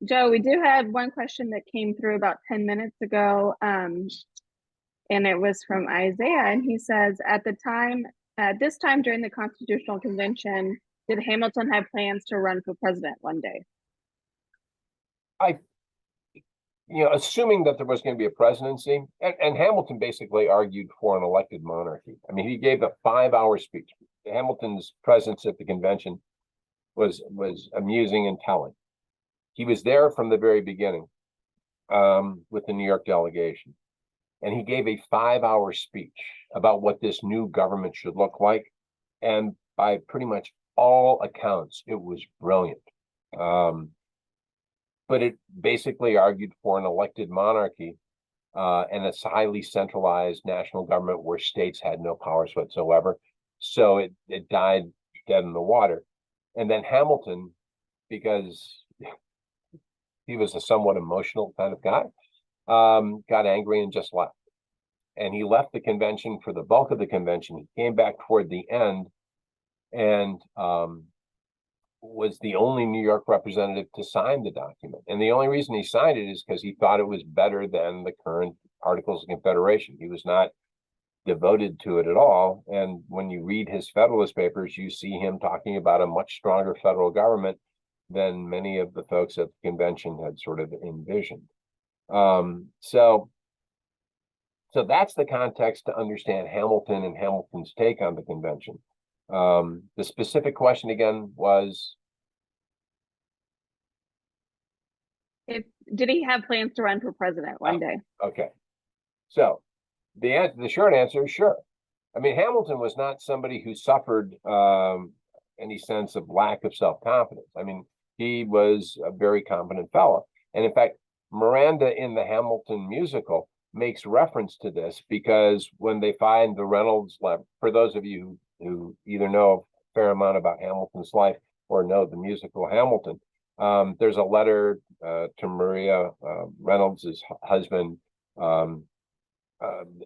Joe, we do have one question that came through about 10 minutes ago, and it was from Isaiah, and he says, at this time during the Constitutional Convention, did Hamilton have plans to run for president one day? I, assuming that there was going to be a presidency, and Hamilton basically argued for an elected monarchy. I mean, he gave a 5-hour speech. Hamilton's presence at the convention was amusing and telling. He was there from the very beginning with the New York delegation, and he gave a 5-hour speech about what this new government should look like. And by pretty much all accounts, it was brilliant. But it basically argued for an elected monarchy and a highly centralized national government where states had no powers whatsoever. So it died dead in the water. And then Hamilton, because he was a somewhat emotional kind of guy, got angry and just left. And he left the convention for the bulk of the convention. He came back toward the end and was the only New York representative to sign the document. And the only reason he signed it is because he thought it was better than the current Articles of Confederation. He was not devoted to it at all. And when you read his Federalist Papers, you see him talking about a much stronger federal government than many of the folks at the convention had sort of envisioned. So that's the context to understand Hamilton and Hamilton's take on the convention. The specific question again was, did he have plans to run for president one day? Okay. So the short answer is sure. I mean, Hamilton was not somebody who suffered any sense of lack of self-confidence. I mean, he was a very competent fellow. And in fact, Miranda in the Hamilton musical makes reference to this, because when they find the Reynolds letter, for those of you who either know a fair amount about Hamilton's life or know the musical Hamilton, there's a letter to Maria Reynolds' husband,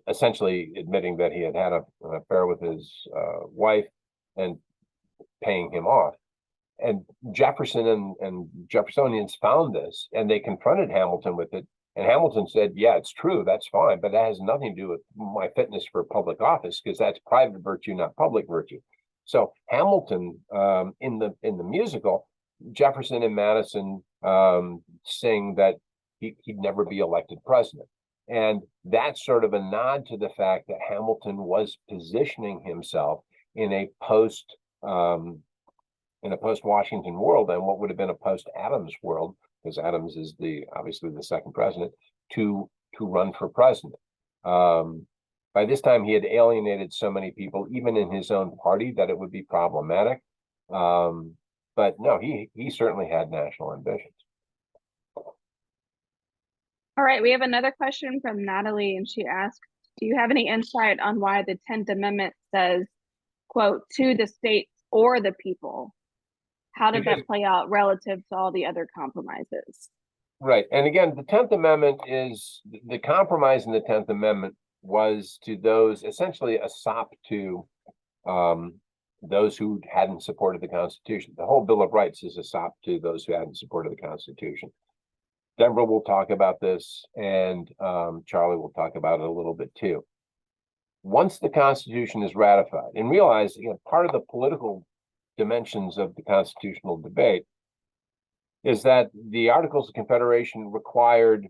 essentially admitting that he had had an affair with his wife and paying him off. And Jefferson and Jeffersonians found this, and they confronted Hamilton with it. And Hamilton said, yeah, it's true, that's fine, but that has nothing to do with my fitness for public office, because that's private virtue, not public virtue. So Hamilton, in the musical, Jefferson and Madison sing that he'd never be elected president. And that's sort of a nod to the fact that Hamilton was positioning himself in a post-Washington world, and what would have been a post-Adams world, because Adams is obviously the second president, to run for president. By this time, he had alienated so many people, even in his own party, that it would be problematic. But no, he certainly had national ambitions. All right, we have another question from Natalie, and she asked, do you have any insight on why the 10th Amendment says, quote, to the states or the people? How did that play out relative to all the other compromises? Right. And again, the 10th Amendment is the compromise in the 10th Amendment was to those, essentially a sop to those who hadn't supported the Constitution. The whole Bill of Rights is a sop to those who hadn't supported the Constitution. Denver will talk about this, and Charlie will talk about it a little bit too. Once the Constitution is ratified, and realize, part of the political dimensions of the constitutional debate is that the Articles of Confederation required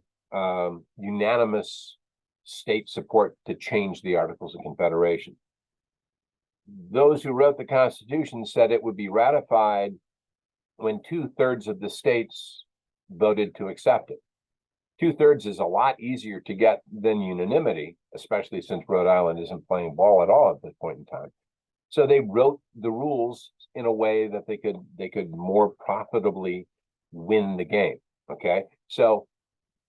unanimous state support to change the Articles of Confederation. Those who wrote the Constitution said it would be ratified when 2/3 of the states voted to accept it. 2/3 is a lot easier to get than unanimity, especially since Rhode Island isn't playing ball at all at this point in time. So they wrote the rules in a way that they could more profitably win the game. Okay, so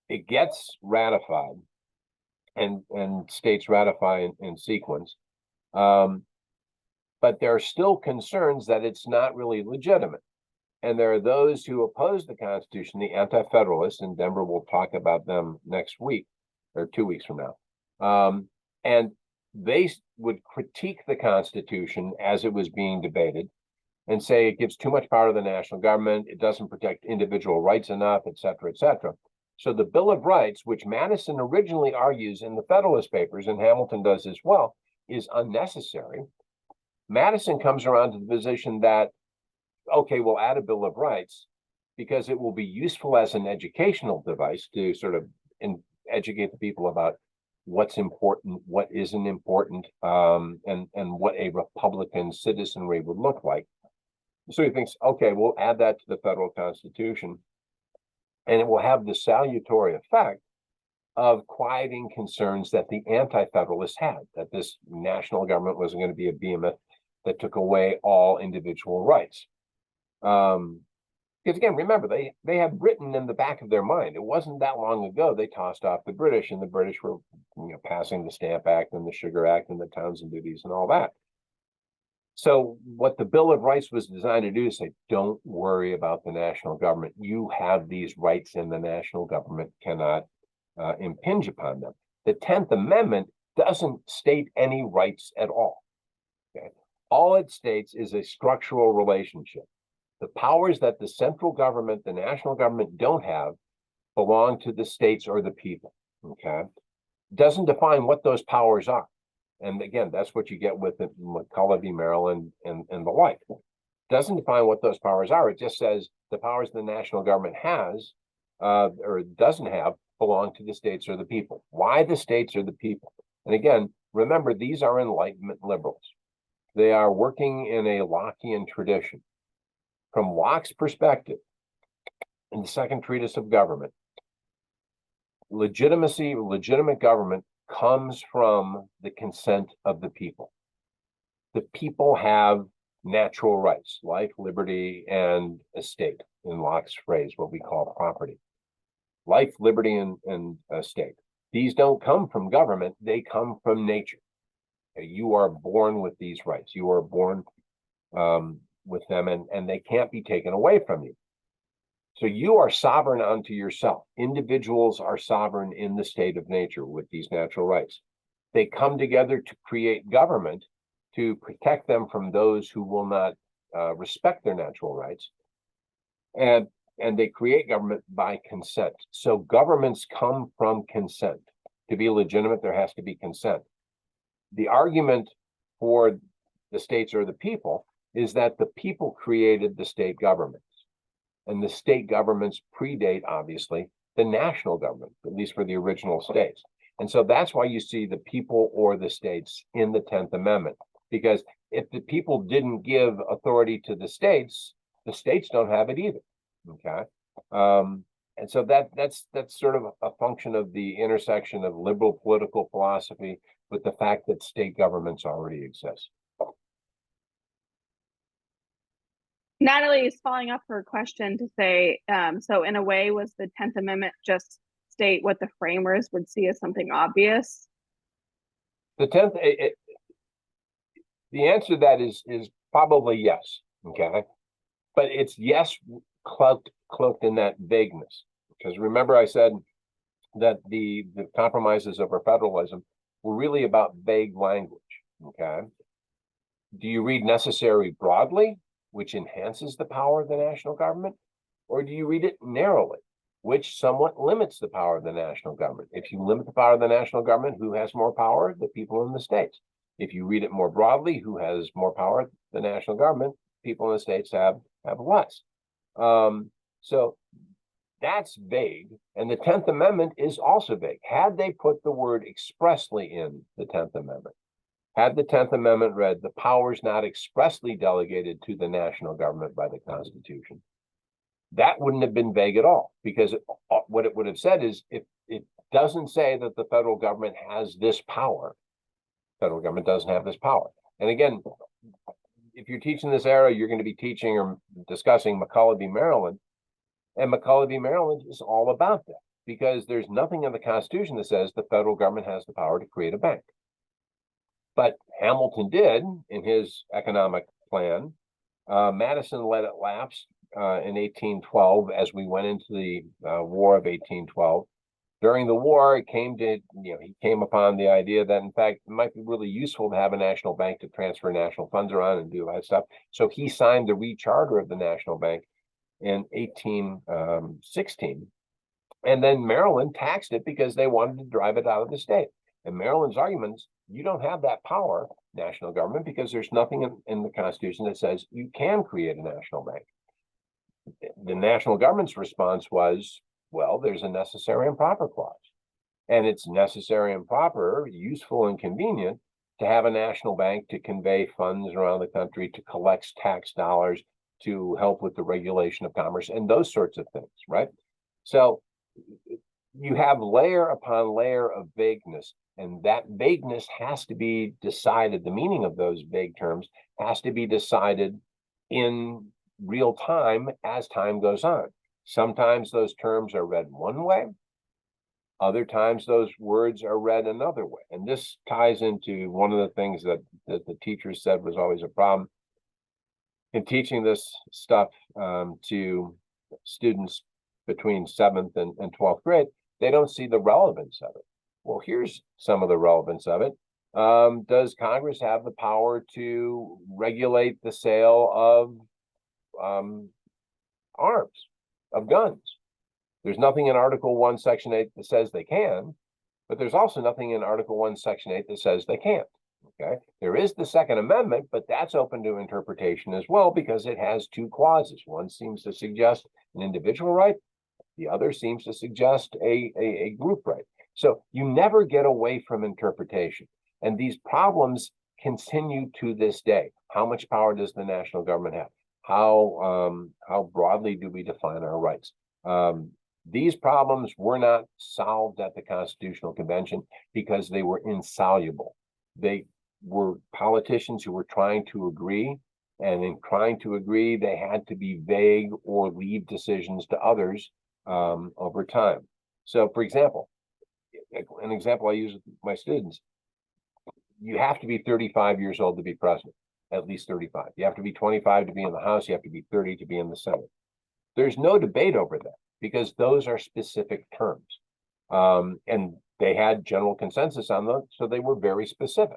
it gets ratified, and states ratify in sequence, but there are still concerns that it's not really legitimate. And there are those who oppose the Constitution, the anti-federalists, and Denver will talk about them next week or 2 weeks from now. And they would critique the Constitution as it was being debated and say it gives too much power to the national government, it doesn't protect individual rights enough, et cetera, et cetera. So the Bill of Rights, which Madison originally argues in the Federalist Papers, and Hamilton does as well, is unnecessary. Madison comes around to the position that, okay, we'll add a Bill of Rights because it will be useful as an educational device to sort of educate the people about what's important, what isn't important, and what a Republican citizenry would look like. So he thinks, okay, we'll add that to the federal constitution, and it will have the salutary effect of quieting concerns that the anti-federalists had, that this national government wasn't going to be a behemoth that took away all individual rights. Because again, remember, they had Britain in the back of their mind. It wasn't that long ago they tossed off the British, and the British were, passing the Stamp Act and the Sugar Act and the Townsend Duties and all that. So what the Bill of Rights was designed to do is say, don't worry about the national government. You have these rights, and the national government cannot impinge upon them. The 10th Amendment doesn't state any rights at all. Okay? All it states is a structural relationship. The powers that the central government, the national government, don't have belong to the states or the people. Okay, doesn't define what those powers are. And again, that's what you get with McCulloch v. Maryland and the like. Doesn't define what those powers are. It just says the powers the national government has or doesn't have belong to the states or the people. Why the states or the people? And again, remember, these are Enlightenment liberals. They are working in a Lockean tradition. From Locke's perspective, in the Second Treatise of Government, legitimate government comes from the consent of the people. The people have natural rights, life, liberty, and estate, in Locke's phrase, what we call property. Life, liberty, and estate. These don't come from government, they come from nature. You are born with these rights. You are born with them, and they can't be taken away from you. So you are sovereign unto yourself. Individuals are sovereign in the state of nature with these natural rights. They come together to create government to protect them from those who will not respect their natural rights. And they create government by consent. So governments come from consent. To be legitimate, there has to be consent. The argument for the states or the people is that the people created the state governments. And the state governments predate, obviously, the national government, at least for the original states. And so that's why you see the people or the states in the 10th Amendment. Because if the people didn't give authority to the states don't have it either. Okay. And so that's sort of a function of the intersection of liberal political philosophy with the fact that state governments already exist. Natalie is following up her question to say, so in a way, was the 10th Amendment just state what the framers would see as something obvious? The 10th, the answer to that is probably yes. Okay. But it's yes cloaked in that vagueness. Because remember, I said that the compromises over federalism were really about vague language. Okay. Do you read necessary broadly, which enhances the power of the national government? Or do you read it narrowly, which somewhat limits the power of the national government? If you limit the power of the national government, who has more power? The people in the states. If you read it more broadly, who has more power? The national government. People in the states have less. So that's vague. And the 10th Amendment is also vague. Had they put the word expressly in the 10th Amendment, had the 10th Amendment read the powers not expressly delegated to the national government by the Constitution, that wouldn't have been vague at all, because what it would have said is, if it doesn't say that the federal government has this power, federal government doesn't have this power. And again, if you're teaching this era, you're going to be teaching or discussing McCulloch v. Maryland, and McCulloch v. Maryland is all about that, because there's nothing in the Constitution that says the federal government has the power to create a bank. But Hamilton did in his economic plan. Madison let it lapse in 1812 as we went into the War of 1812. During the war, it came to, he came upon the idea that, in fact, it might be really useful to have a national bank to transfer national funds around and do that stuff. So he signed the recharter of the National Bank in 1816. And then Maryland taxed it because they wanted to drive it out of the state. And Maryland's arguments, you don't have that power, national government, because there's nothing in the Constitution that says you can create a national bank. The national government's response was, well, there's a necessary and proper clause. And it's necessary and proper, useful and convenient to have a national bank to convey funds around the country, to collect tax dollars, to help with the regulation of commerce and those sorts of things, right? So you have layer upon layer of vagueness, and that vagueness has to be decided. The meaning of those vague terms has to be decided in real time as time goes on. Sometimes those terms are read one way. Other times those words are read another way. And this ties into one of the things that the teachers said was always a problem in teaching this stuff to students between 7th and 12th grade. They don't see the relevance of it. Well, here's some of the relevance of it. Does Congress have the power to regulate the sale of arms, of guns? There's nothing in Article 1, Section 8 that says they can, but there's also nothing in Article 1, Section 8 that says they can't. Okay, there is the Second Amendment, but that's open to interpretation as well because it has two clauses. One seems to suggest an individual right. The other seems to suggest a group right. So you never get away from interpretation. And these problems continue to this day. How much power does the national government have? How broadly do we define our rights? These problems were not solved at the Constitutional Convention because they were insoluble. They were politicians who were trying to agree, and in trying to agree, they had to be vague or leave decisions to others over time. So, for example, an example I use with my students, you have to be 35 years old to be president, at least 35. You have to be 25 to be in the House. You have to be 30 to be in the Senate. There's no debate over that because those are specific terms. And they had general consensus on those, so they were very specific.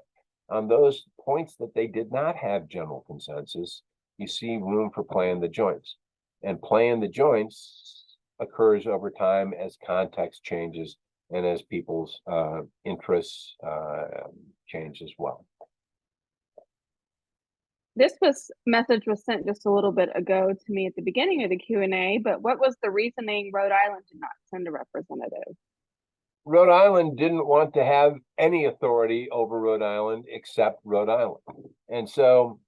On those points that they did not have general consensus, you see room for playing the joints. And playing the joints occurs over time as context changes and as people's interests change as well. This message was sent just a little bit ago to me at the beginning of the Q&A, but what was the reasoning Rhode Island did not send a representative? Rhode Island didn't want to have any authority over Rhode Island except Rhode Island. And so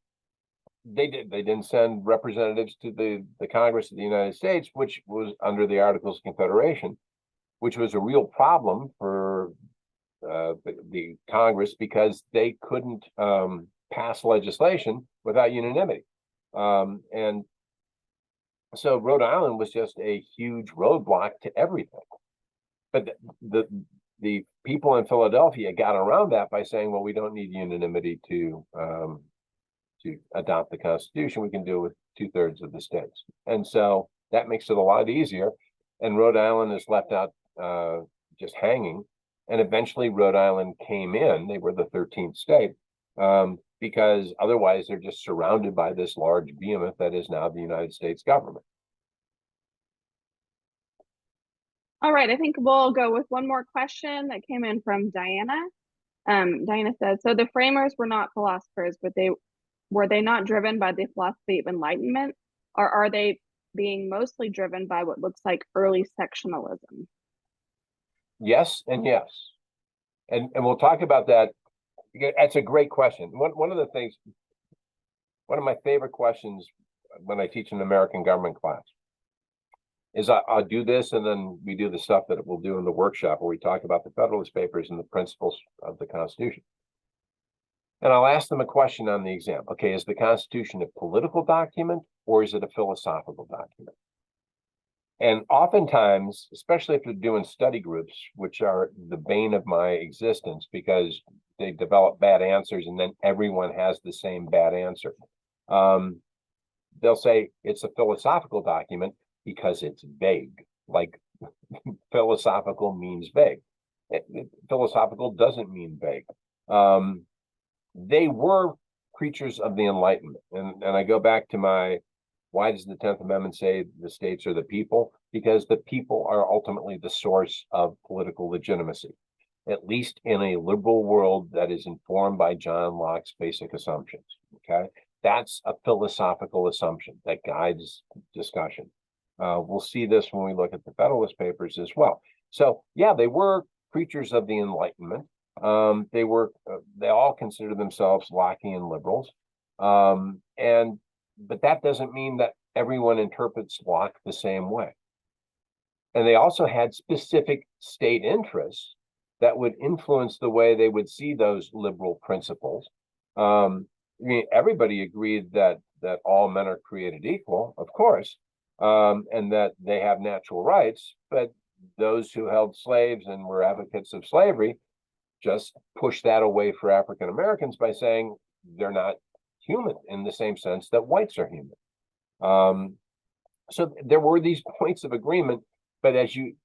they didn't send representatives to the Congress of the United States, which was under the Articles of Confederation, which was a real problem for the Congress because they couldn't pass legislation without unanimity. And so Rhode Island was just a huge roadblock to everything. But the people in Philadelphia got around that by saying, well, we don't need unanimity to adopt the Constitution. We can do it with 2/3 of the states. And so that makes it a lot easier. And Rhode Island is left out just hanging. And eventually Rhode Island came in. They were the 13th state because otherwise they're just surrounded by this large behemoth that is now the United States government. All right, I think we'll go with one more question that came in from Diana. Diana says, so the framers were not philosophers, but were they not driven by the philosophy of enlightenment, or are they being mostly driven by what looks like early sectionalism? Yes and yes. And we'll talk about that. That's a great question. One of my favorite questions when I teach an American government class is I'll do this, and then we do the stuff that we'll do in the workshop where we talk about the Federalist Papers and the principles of the Constitution. And I'll ask them a question on the exam. Okay, is the Constitution a political document or is it a philosophical document? And oftentimes, especially if you're doing study groups, which are the bane of my existence because they develop bad answers and then everyone has the same bad answer. They'll say it's a philosophical document because it's vague, like philosophical means vague. Philosophical doesn't mean vague. They were creatures of the Enlightenment. And I go back to my, why does the 10th Amendment say the states are the people? Because the people are ultimately the source of political legitimacy, at least in a liberal world that is informed by John Locke's basic assumptions. Okay, that's a philosophical assumption that guides discussion. We'll see this when we look at the Federalist Papers as well. So yeah, they were creatures of the Enlightenment. They all consider themselves Lockean liberals. But that doesn't mean that everyone interprets Locke the same way. And they also had specific state interests that would influence the way they would see those liberal principles. I mean, everybody agreed that all men are created equal, of course, and that they have natural rights, but those who held slaves and were advocates of slavery just pushed that away for African Americans by saying they're not human in the same sense that whites are human. So there were these points of agreement, but as you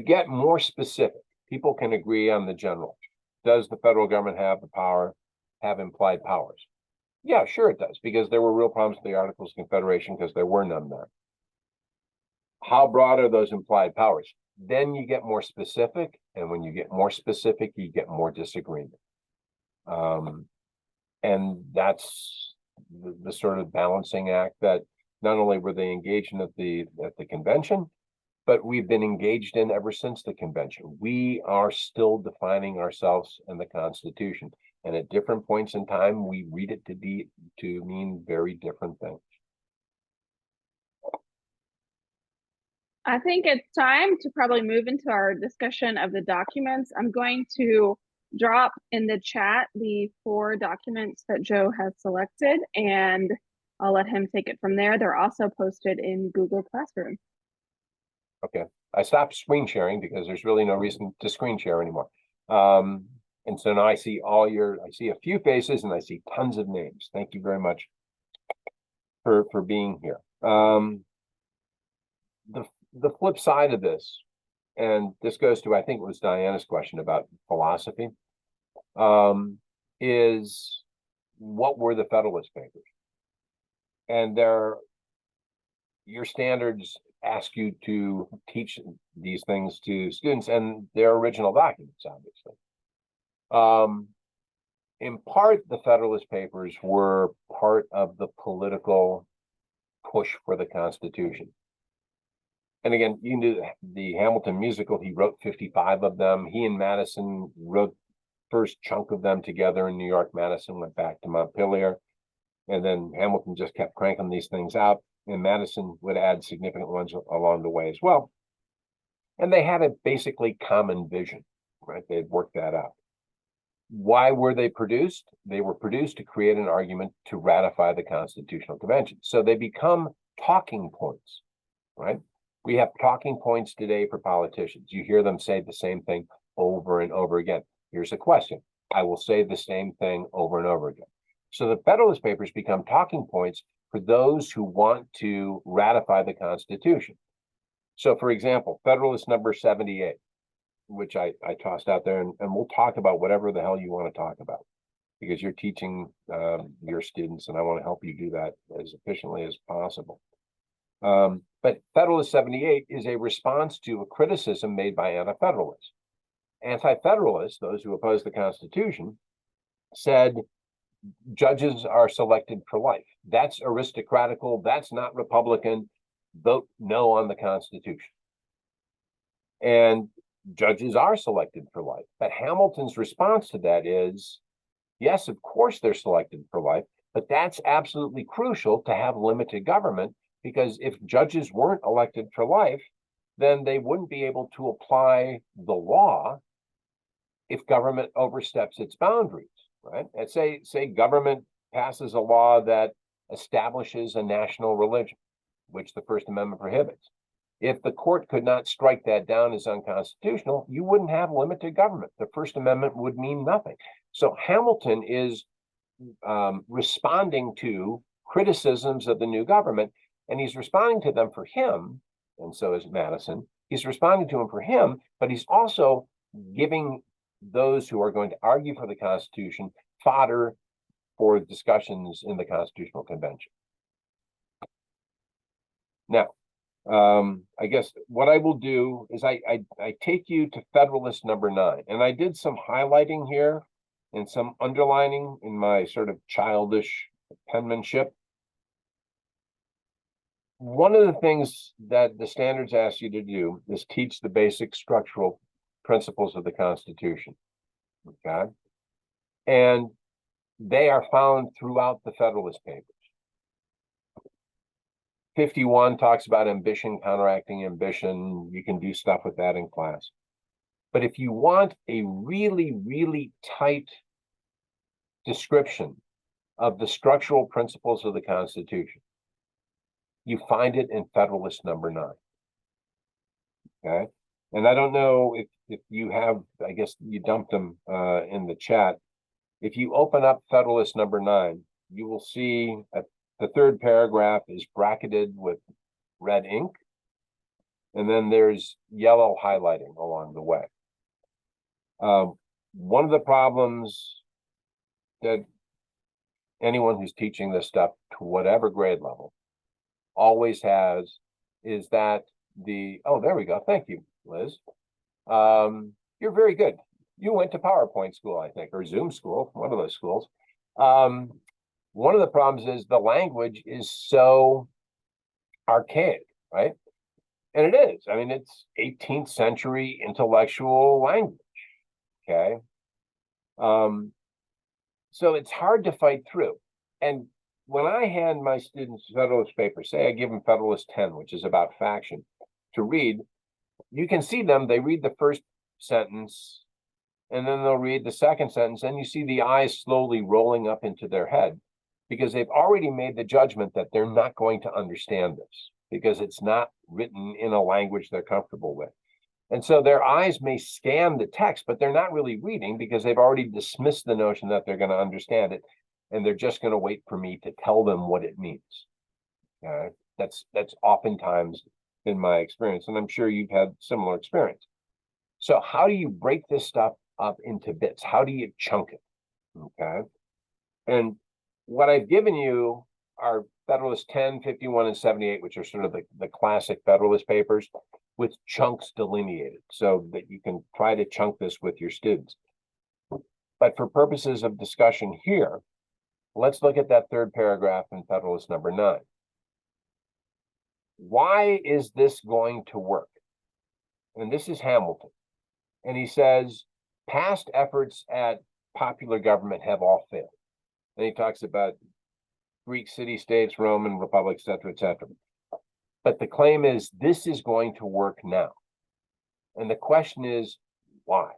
get more specific, people can agree on the general. Does the federal government have the power, have implied powers? Yeah, sure it does, because there were real problems with the Articles of Confederation because there were none there. How broad are those implied powers? Then you get more specific, and when you get more specific, you get more disagreement. And that's the sort of balancing act that not only were they engaged in at the convention, but we've been engaged in ever since the convention. We are still defining ourselves in the Constitution, and at different points in time, we read it to mean very different things. I think it's time to probably move into our discussion of the documents. I'm going to drop in the chat the 4 documents that Joe has selected, and I'll let him take it from there. They're also posted in Google Classroom. Okay, I stopped screen sharing because there's really no reason to screen share anymore. And so now I see I see a few faces and I see tons of names. Thank you very much for being here. The flip side of this, and this goes to, I think it was Diana's question about philosophy, is what were the Federalist Papers? And your standards ask you to teach these things to students, and they're original documents, obviously. In part, the Federalist Papers were part of the political push for the Constitution. And again, you knew the Hamilton musical, he wrote 55 of them. He and Madison wrote first chunk of them together in New York. Madison went back to Montpelier, and then Hamilton just kept cranking these things out, and Madison would add significant ones along the way as well. And they had a basically common vision, right? They'd worked that out. Why were they produced? They were produced to create an argument to ratify the Constitutional Convention. So they become talking points, right? We have talking points today for politicians. You hear them say the same thing over and over again. Here's a question. I will say the same thing over and over again. So the Federalist Papers become talking points for those who want to ratify the Constitution. So for example, Federalist number 78, which I tossed out there, and we'll talk about whatever the hell you want to talk about, because you're teaching your students, and I want to help you do that as efficiently as possible. But Federalist 78 is a response to a criticism made by anti-federalists. Anti-federalists, those who oppose the Constitution, said judges are selected for life. That's aristocratical. That's not Republican. Vote no on the Constitution. And judges are selected for life. But Hamilton's response to that is, yes, of course they're selected for life, but that's absolutely crucial to have limited government, because if judges weren't elected for life, then they wouldn't be able to apply the law if government oversteps its boundaries, right? And say government passes a law that establishes a national religion, which the First Amendment prohibits. If the court could not strike that down as unconstitutional, you wouldn't have limited government. The First Amendment would mean nothing. So Hamilton is responding to criticisms of the new government, and he's responding to them for him, and so is Madison. He's responding to him for him, but he's also giving those who are going to argue for the Constitution fodder for discussions in the Constitutional Convention. Now, I guess what I will do is I take you to Federalist number 9, and I did some highlighting here and some underlining in my sort of childish penmanship. One of the things that the standards ask you to do is teach the basic structural principles of the Constitution. Okay. And they are found throughout the Federalist Papers. 51 talks about ambition counteracting ambition. You can do stuff with that in class. But if you want a really, really tight description of the structural principles of the Constitution, you find it in Federalist number 9. Okay. And I don't know if you have, I guess you dumped them in the chat. If you open up Federalist number 9, you will see the third paragraph is bracketed with red ink. And then there's yellow highlighting along the way. One of the problems that anyone who's teaching this stuff to whatever grade level always has is that oh, there we go. Thank you, Liz. You're very good. You went to PowerPoint school, I think, or Zoom school, one of those schools. One of the problems is the language is so archaic, right? And it is. I mean, it's 18th century intellectual language, okay? So it's hard to fight through. And when I hand my students Federalist papers, say I give them Federalist 10, which is about faction, to read, you can see them, they read the first sentence, and then they'll read the second sentence, and you see the eyes slowly rolling up into their head because they've already made the judgment that they're not going to understand this because it's not written in a language they're comfortable with. And so their eyes may scan the text, but they're not really reading because they've already dismissed the notion that they're going to understand it. And they're just going to wait for me to tell them what it means. That's oftentimes been my experience. And I'm sure you've had similar experience. So how do you break this stuff up into bits? How do you chunk it? Okay. And what I've given you are Federalist 10, 51, and 78, which are sort of the classic Federalist papers with chunks delineated so that you can try to chunk this with your students. But for purposes of discussion here, let's look at that third paragraph in Federalist number 9. Why is this going to work? And this is Hamilton. And he says, past efforts at popular government have all failed. And he talks about Greek city-states, Roman republic, et cetera, et cetera. But the claim is this is going to work now. And the question is, why?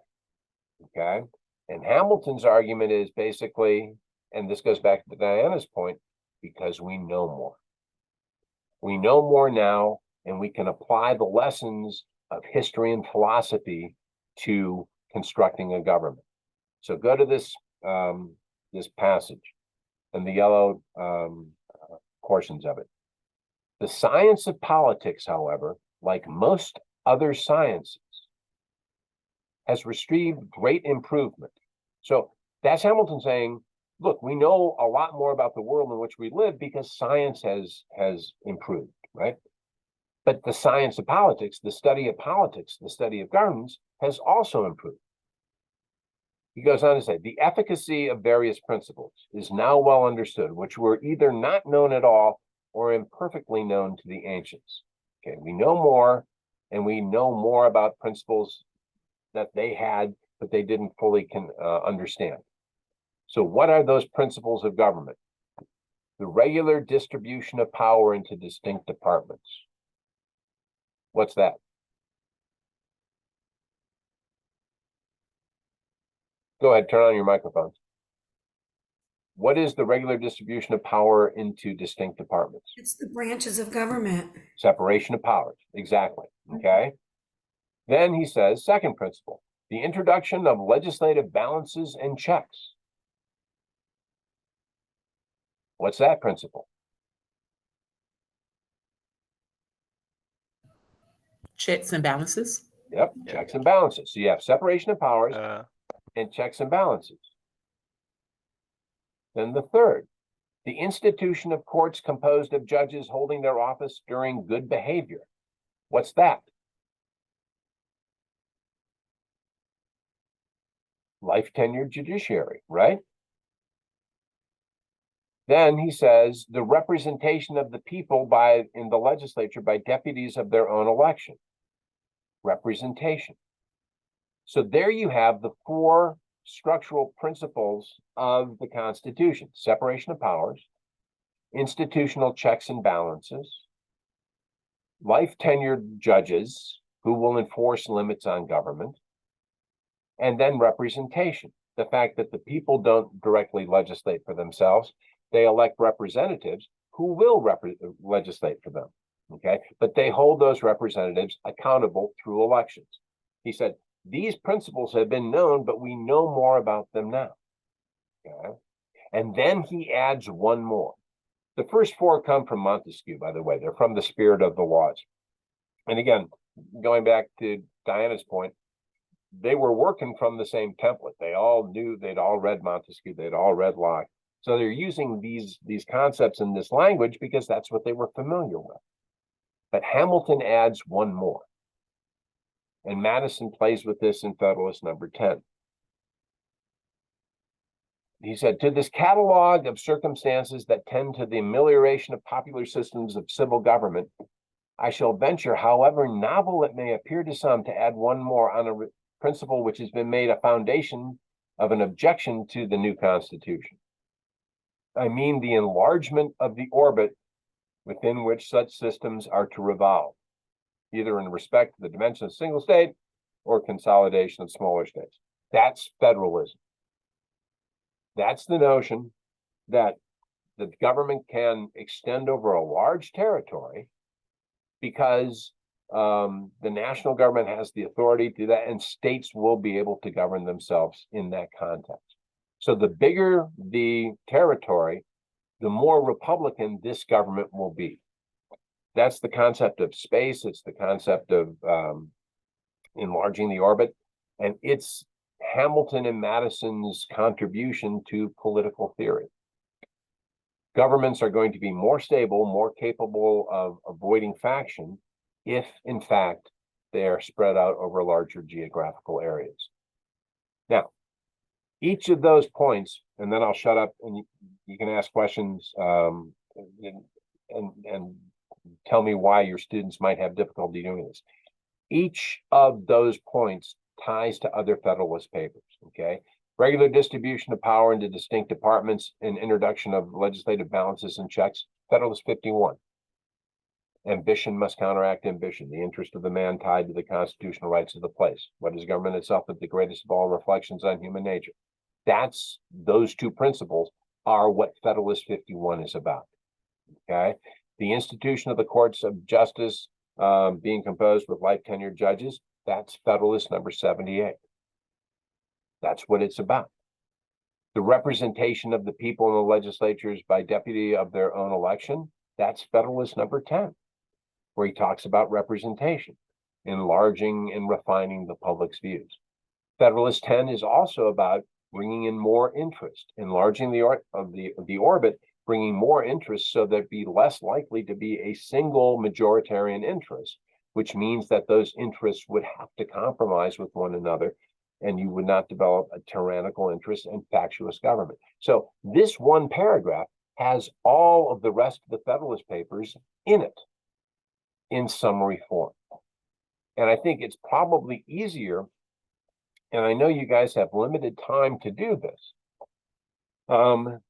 Okay. And Hamilton's argument is basically, and this goes back to Diana's point, because we know more. We know more now, and we can apply the lessons of history and philosophy to constructing a government. So go to this this passage and the yellow portions of it. The science of politics, however, like most other sciences, has received great improvement. So that's Hamilton saying, look, we know a lot more about the world in which we live because science has improved, right? But the science of politics, the study of politics, the study of governments has also improved. He goes on to say, the efficacy of various principles is now well understood, which were either not known at all or imperfectly known to the ancients. Okay, we know more, and we know more about principles that they had, but they didn't fully understand. So what are those principles of government? The regular distribution of power into distinct departments. What's that? Go ahead, turn on your microphones. What is the regular distribution of power into distinct departments? It's the branches of government. Separation of powers, exactly, okay? Then he says, second principle, the introduction of legislative balances and checks. What's that principle? Checks and balances. Yep, Yeah. checks and balances. So you have separation of powers Uh, and checks and balances. Then the third, the institution of courts composed of judges holding their office during good behavior. What's that? Life tenured judiciary, right? Then he says the representation of the people in the legislature by deputies of their own election. Representation. So there you have the four structural principles of the Constitution: separation of powers, institutional checks and balances, life tenured judges who will enforce limits on government, and then representation. The fact that the people don't directly legislate for themselves, they elect representatives who will legislate for them. Okay, but they hold those representatives accountable through elections. He said, these principles have been known, but we know more about them now. Okay, and then he adds one more. The first four come from Montesquieu, by the way. They're from the spirit of the laws. And again, going back to Diana's point, they were working from the same template. They all knew, they'd all read Montesquieu, they'd all read Locke. So they're using these concepts in this language because that's what they were familiar with. But Hamilton adds one more. And Madison plays with this in Federalist number 10. He said, to this catalog of circumstances that tend to the amelioration of popular systems of civil government, I shall venture, however novel it may appear to some, to add one more on a principle which has been made a foundation of an objection to the new Constitution. I mean the enlargement of the orbit within which such systems are to revolve, either in respect to the dimension of a single state or consolidation of smaller states. That's federalism. That's the notion that the government can extend over a large territory because the national government has the authority to do that, and states will be able to govern themselves in that context. So the bigger the territory, the more Republican this government will be. That's the concept of space. It's the concept of enlarging the orbit. And it's Hamilton and Madison's contribution to political theory. Governments are going to be more stable, more capable of avoiding faction if, in fact, they are spread out over larger geographical areas. Now, each of those points, and then I'll shut up and you can ask questions and tell me why your students might have difficulty doing this. Each of those points ties to other Federalist papers, okay? Regular distribution of power into distinct departments and introduction of legislative balances and checks, Federalist 51. Ambition must counteract ambition, the interest of the man tied to the constitutional rights of the place. What is government itself but the greatest of all reflections on human nature? Those two principles are what Federalist 51 is about, okay? The institution of the courts of justice being composed with life tenured judges, that's Federalist number 78. That's what it's about. The representation of the people in the legislatures by deputy of their own election, that's Federalist number 10, where he talks about representation, enlarging and refining the public's views. Federalist 10 is also about bringing in more interest, enlarging the orbit, bringing more interest so there'd be less likely to be a single majoritarian interest, which means that those interests would have to compromise with one another, and you would not develop a tyrannical interest and factious government. So this one paragraph has all of the rest of the Federalist Papers in it in summary form. And I think it's probably easier, and I know you guys have limited time to do this,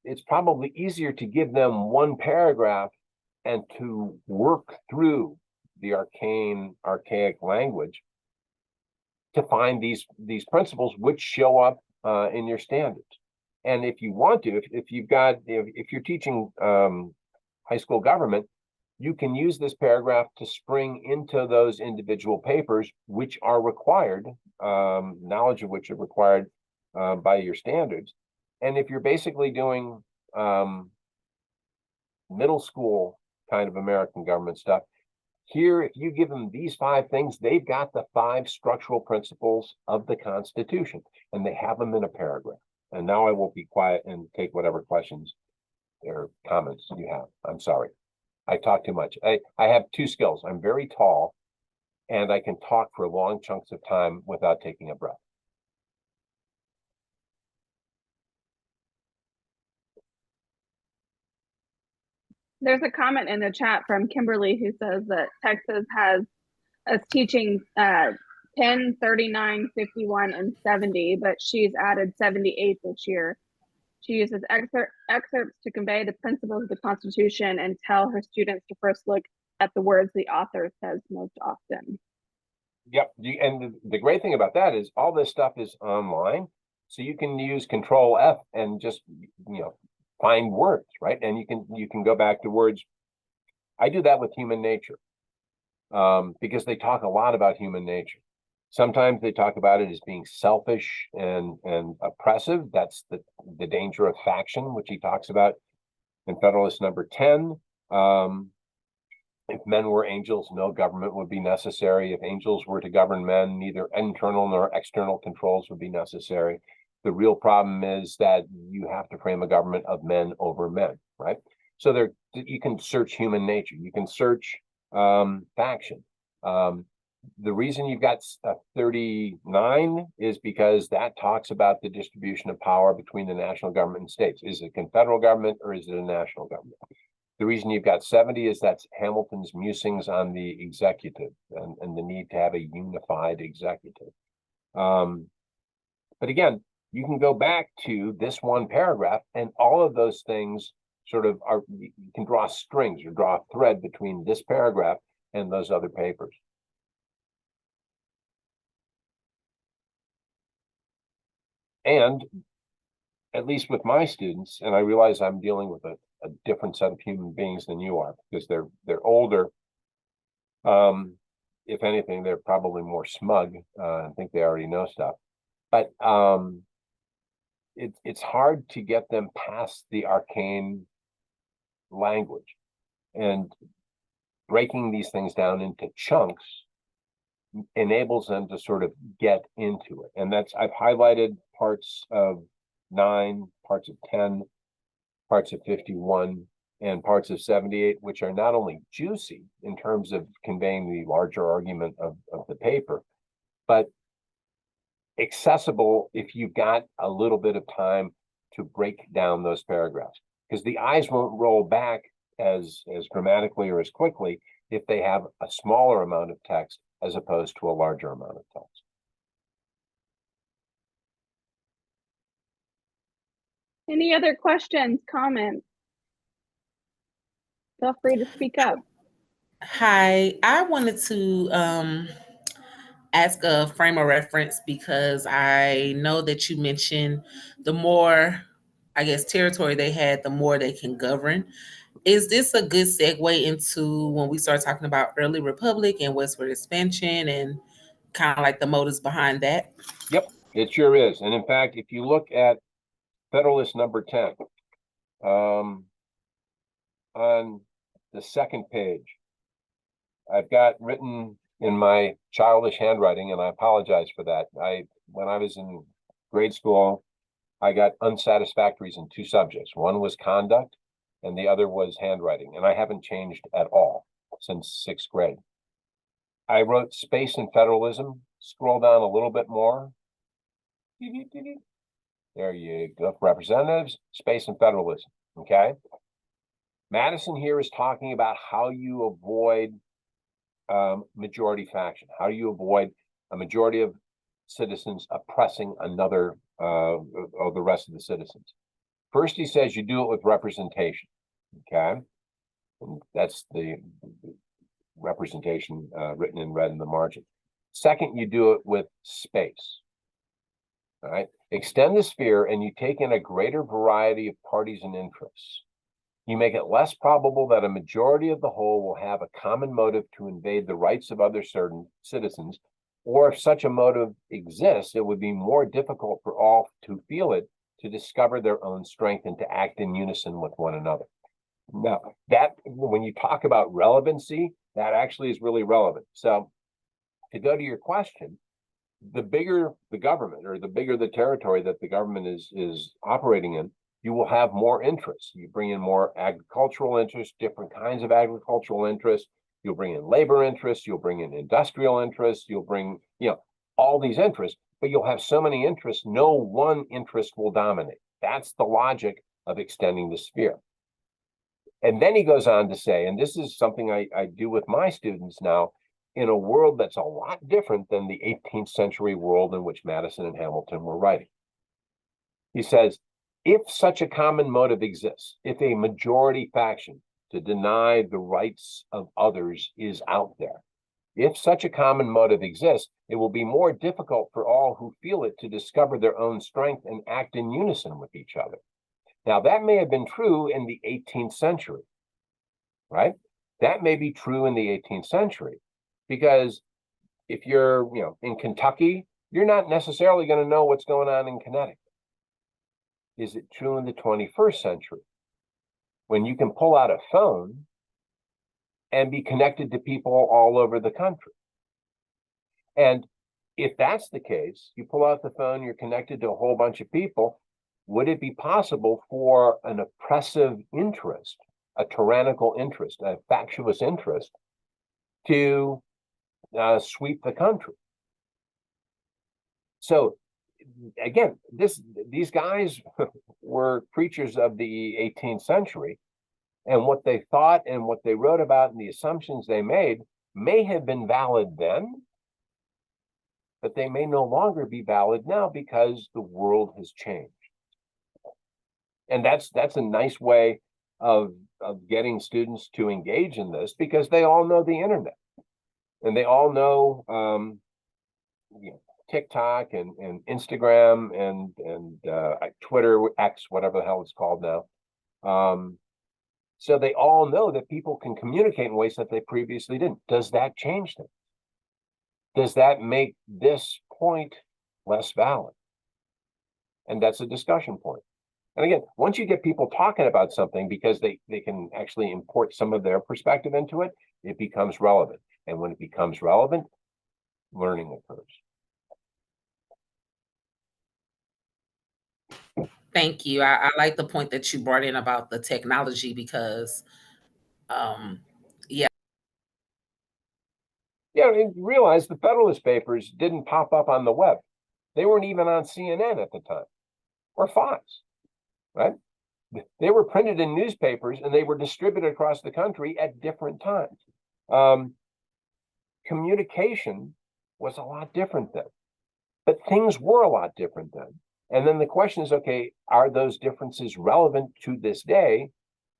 it's probably easier to give them one paragraph and to work through the archaic language to find these principles which show up in your standards. And if you want to, if you're teaching high school government, you can use this paragraph to spring into those individual papers which are required, knowledge of which are required by your standards. And if you're basically doing middle school kind of American government stuff, Here, if you give them these 5 things, they've got the 5 structural principles of the Constitution, and they have them in a paragraph. And now I will be quiet and take whatever questions or comments you have. I'm sorry. I talk too much. I have 2 skills. I'm very tall, and I can talk for long chunks of time without taking a breath. There's a comment in the chat from Kimberly who says that Texas has us teaching 10, 39, 51, and 70, but she's added 78 this year. She uses excerpts to convey the principles of the Constitution and tell her students to first look at the words the author says most often. Yep. And the great thing about that is all this stuff is online. So you can use Control F and just, find words, right? And you can go back to words. I do that with human nature because they talk a lot about human nature. Sometimes they talk about it as being selfish and oppressive. That's the danger of faction, which he talks about in Federalist number 10. If men were angels, no government would be necessary. If angels were to govern men, neither internal nor external controls would be necessary. The real problem is that you have to frame a government of men over men, right? So you can search human nature. You can search faction. The reason you've got 39 is because that talks about the distribution of power between the national government and states. Is it a federal government or is it a national government? The reason you've got 70 is that's Hamilton's musings on the executive and the need to have a unified executive. But again, you can go back to this one paragraph and all of those things sort of you can draw strings or draw a thread between this paragraph and those other papers. And at least with my students, and I realize I'm dealing with a different set of human beings than you are because they're older. If anything, they're probably more smug. I think they already know stuff, but it's hard to get them past the arcane language, and breaking these things down into chunks enables them to sort of get into it. And I've highlighted parts of 9, parts of 10, parts of 51, and parts of 78, which are not only juicy in terms of conveying the larger argument of the paper, but accessible if you've got a little bit of time to break down those paragraphs, because the eyes won't roll back as dramatically or as quickly if they have a smaller amount of text as opposed to a larger amount of text. Any other questions, comments? Feel free to speak up. Hi, I wanted to ask a frame of reference because I know that you mentioned the more, I guess, territory they had, the more they can govern. Is this a good segue into when we start talking about early republic and westward expansion and kind of like the motives behind that? Yep, it sure is. And in fact, if you look at Federalist number 10, on the second page, I've got written in my childish handwriting, and I apologize for that. When I was in grade school, I got unsatisfactories in 2 subjects. One was conduct, and the other was handwriting, and I haven't changed at all since 6th grade. I wrote space and federalism. Scroll down a little bit more. There you go. Representatives, space and federalism. Okay. Madison here is talking about how you avoid majority faction. How do you avoid a majority of citizens oppressing another of the rest of the citizens? First, he says you do it with representation. Okay. And that's the representation written in red in the margin. Second, you do it with space. All right. Extend the sphere and you take in a greater variety of parties and interests. You make it less probable that a majority of the whole will have a common motive to invade the rights of other certain citizens, or if such a motive exists, it would be more difficult for all to feel it, to discover their own strength and to act in unison with one another. Now, that when you talk about relevancy, that actually is really relevant. So to go to your question, the bigger the government or the bigger the territory that the government is operating in, you will have more interest. You bring in more agricultural interest, different kinds of agricultural interest. You'll bring in labor interest. You'll bring in industrial interest. You'll bring, all these interests, but you'll have so many interests, no one interest will dominate. That's the logic of extending the sphere. And then he goes on to say, and this is something I do with my students now, in a world that's a lot different than the 18th century world in which Madison and Hamilton were writing. He says, if such a common motive exists, if a majority faction to deny the rights of others is out there, if such a common motive exists, it will be more difficult for all who feel it to discover their own strength and act in unison with each other. Now, that may have been true in the 18th century, right? That may be true in the 18th century, because if you're, in Kentucky, you're not necessarily going to know what's going on in Connecticut. Is it true in the 21st century, when you can pull out a phone and be connected to people all over the country? And if that's the case, you pull out the phone, you're connected to a whole bunch of people. Would it be possible for an oppressive interest, a tyrannical interest, a factious interest, to sweep the country? So again, these guys were creatures of the 18th century, and what they thought and what they wrote about and the assumptions they made may have been valid then, but they may no longer be valid now because the world has changed. And that's a nice way of getting students to engage in this, because they all know the internet, and they all know TikTok and Instagram and Twitter, X, whatever the hell it's called now. So they all know that people can communicate in ways that they previously didn't. Does that change them? Does that make this point less valid? And that's a discussion point. And again, once you get people talking about something because they can actually import some of their perspective into it, it becomes relevant. And when it becomes relevant, learning occurs. Thank you. I like the point that you brought in about the technology, because Yeah, and realize the Federalist Papers didn't pop up on the web. They weren't even on CNN at the time, or Fox, right? They were printed in newspapers and they were distributed across the country at different times. Communication was a lot different then, but things were a lot different then. And then the question is, okay, are those differences relevant to this day,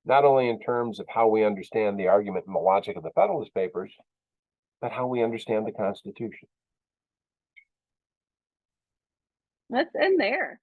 not only in terms of how we understand the argument and the logic of the Federalist Papers, but how we understand the Constitution? Let's end there.